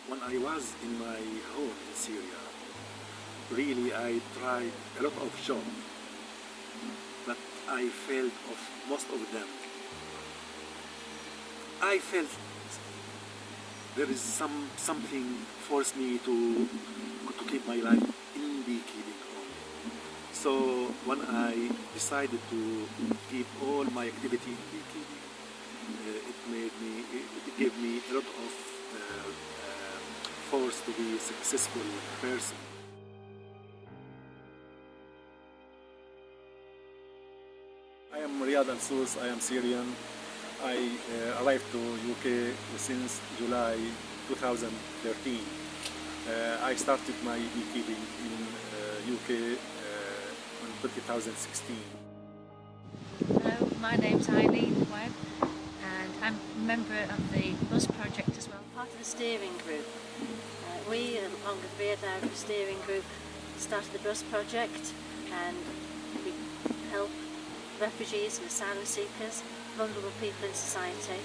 when I was in my home in Syria, really I tried a lot of jobs, but I failed of most of them. I felt there is something forced me to keep my life in beekeeping only. So when I decided to keep all my activity in beekeeping, it gave me a lot of force to be a successful person. I am Ryad Alsous, I am Syrian. I arrived to UK since July 2013. I started my beekeeping in UK in 2016. Hello, my name's Eileen Webb and I'm a member of the bus project as well. Part of the steering group. We, along with Ryad Alsous steering group, started the bus project, and we help refugees and asylum seekers, vulnerable people in society,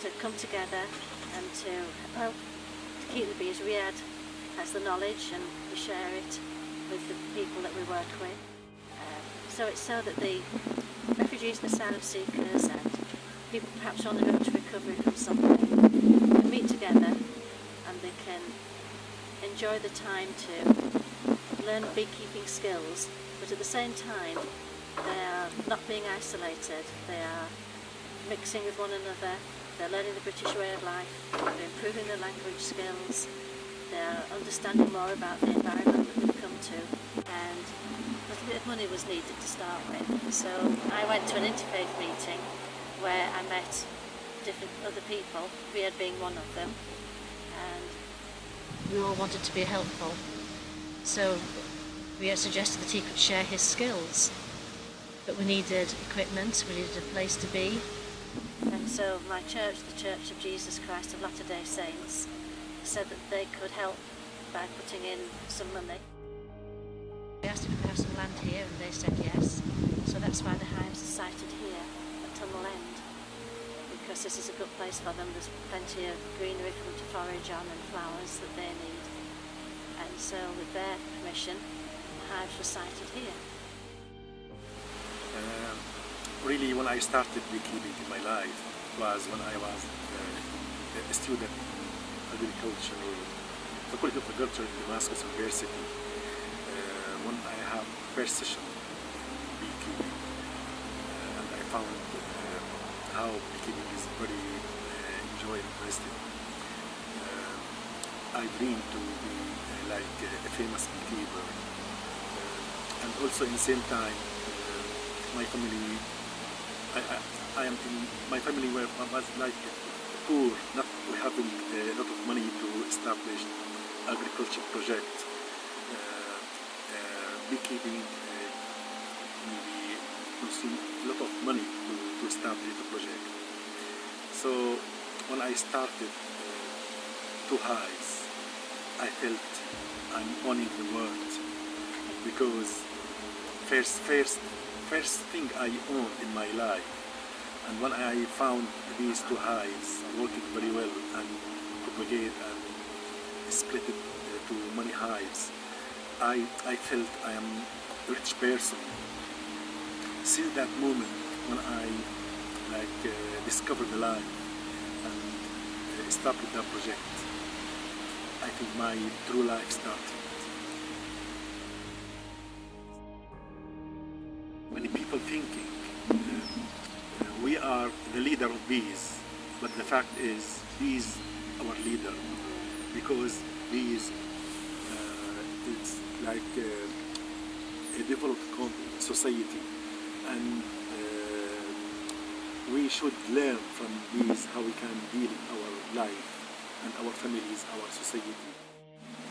to come together and to help to keep the bees. Ryad has the knowledge and we share it with the people that we work with. So it's so that the refugees and asylum seekers and people perhaps on the road to recovery from something can meet together and they can enjoy the time to learn beekeeping skills, but at the same time they are not being isolated, they are mixing with one another, they're learning the British way of life, they're improving their language skills, they're understanding more about the environment that we've come to, and a little bit of money was needed to start with. So I went to an interfaith meeting where I met different other people, Ryad being one of them, and We all wanted to be helpful, so Ryad suggested that he could share his skills. But we needed equipment, we needed a place to be. and so my church, the Church of Jesus Christ of Latter-day Saints, said that they could help by putting in some money. We asked if we could have some land here and they said yes. So that's why the hives are sited here at Tunnel End, because this is a good place for them. There's plenty of greenery for them to forage on and flowers that they need. And so with their permission, the hives were sited here. Really, when I started beekeeping in my life was when I was a student in agriculture, Faculty of Agriculture at Damascus University. When I have first session in beekeeping, and I found how beekeeping is very enjoyable, interesting. I dreamed to be like a famous beekeeper, and also in the same time, my family. I am in my family was like poor, not having a lot of money to establish agriculture project. Beekeeping maybe consume a lot of money to establish the project. So when I started two hives, I felt I'm owning the world, because first thing I own in my life, and when I found these two hives working very well and propagate and split it to many hives, I felt I am a rich person. Since that moment, when I discovered the life and established that project, I think my true life started. Many people thinking we are the leader of bees, but the fact is bees our leader, because bees it's like a developed society, and we should learn from bees how we can deal in our life and our families, our society.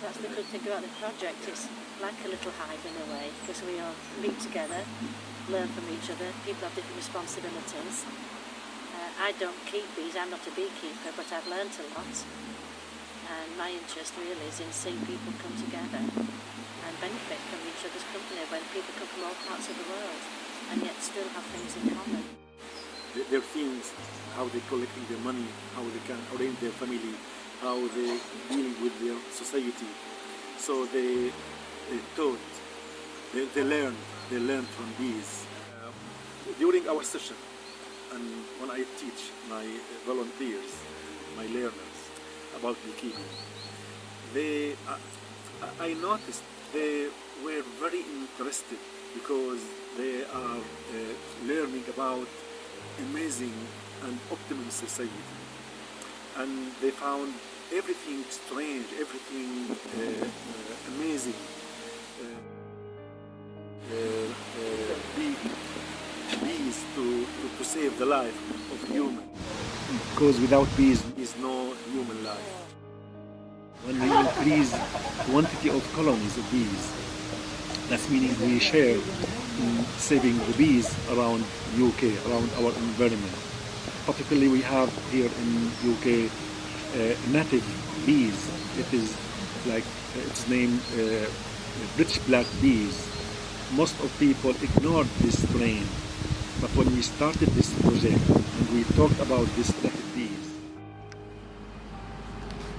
That's the good thing about the project. It's like a little hive in a way, because we all meet together, learn from each other. People have different responsibilities. I don't keep bees, I'm not a beekeeper, but I've learnt a lot. And my interest really is in seeing people come together and benefit from each other's company, when people come from all parts of the world and yet still have things in common. Their things, how they're collecting their money, how they can arrange their family how they deal with their society. So they taught, they learned from bees. During our session, and when I teach my volunteers, my learners about beekeeping, I noticed they were very interested because they are learning about amazing and optimum society, and they found everything strange, everything amazing. Bees to save the life of human, because without bees is no human life. When we increase quantity of colonies of bees, that's meaning we share in saving the bees around UK, around our environment. Particularly we have here in UK native bees. It is like it's named British black bees. Most of people ignored this strain, but when we started this project and we talked about this native bees,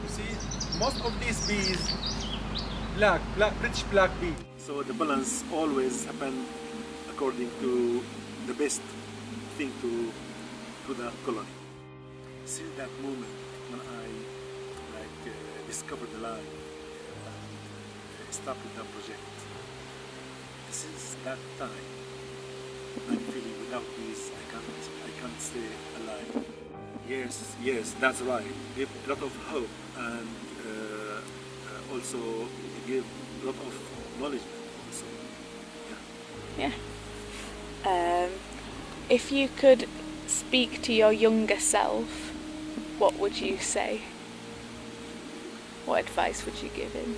you see, most of these bees, British black bees. So the balance always happened according to the best thing to that colony. Since that moment, when I discovered the life and started that project, since that time, I'm feeling without bees, I can't stay alive. Yes, that's right. Give a lot of hope and also give a lot of knowledge. Also, yeah. If you could speak to your younger self, what would you say? What advice would you give him?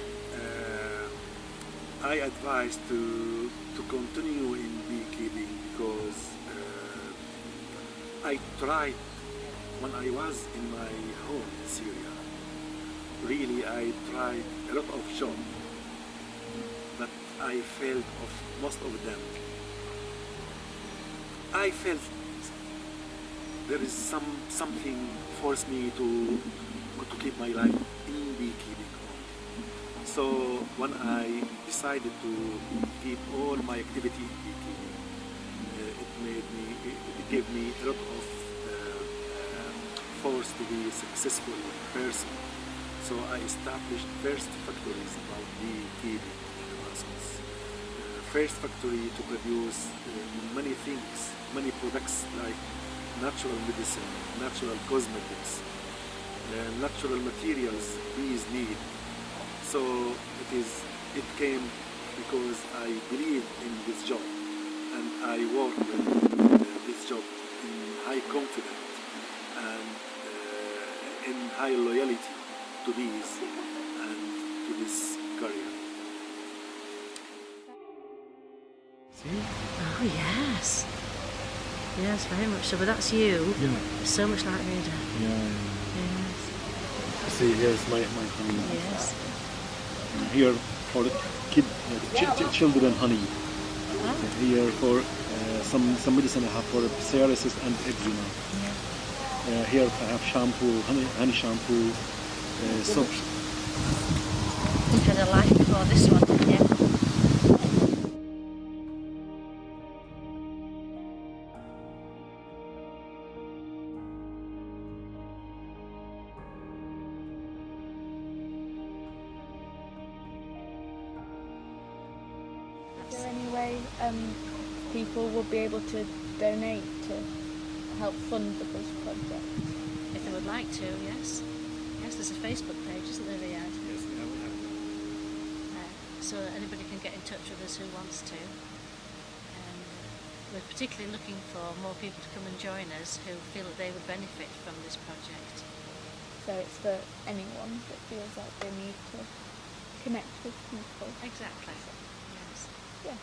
I advise to continue in beekeeping because I tried when I was in my home in Syria. Really, I tried a lot of jobs, but I failed of most of them. I felt there is something forced me to keep my life in beekeeping. So when I decided to keep all my activity in beekeeping, it gave me a lot of force to be a successful person. So I established first factories about beekeeping in Damascus. First factory to produce many things, many products like natural medicine, natural cosmetics, natural materials bees need. So it came because I believe in this job and I work with this job in high confidence and in high loyalty to bees and to this career. See? Oh yes. Yes, very much so. But that's you. Yeah. So much like Ryad. Yeah. Yes. See, here's my honey. Yes. Here for children honey. Ah. Here for some medicine I have for psoriasis and eczema. Yeah. Here I have shampoo, honey shampoo, soap. You had a life before this one, didn't you? Is there any way people will be able to donate to help fund the Buzz project? If they would like to, yes. Yes, there's a Facebook page, isn't there, Ryad? Yes, we have. So anybody can get in touch with us who wants to. We're particularly looking for more people to come and join us who feel that they would benefit from this project. So it's for anyone that feels like they need to connect with people. Exactly. Yes. Yeah.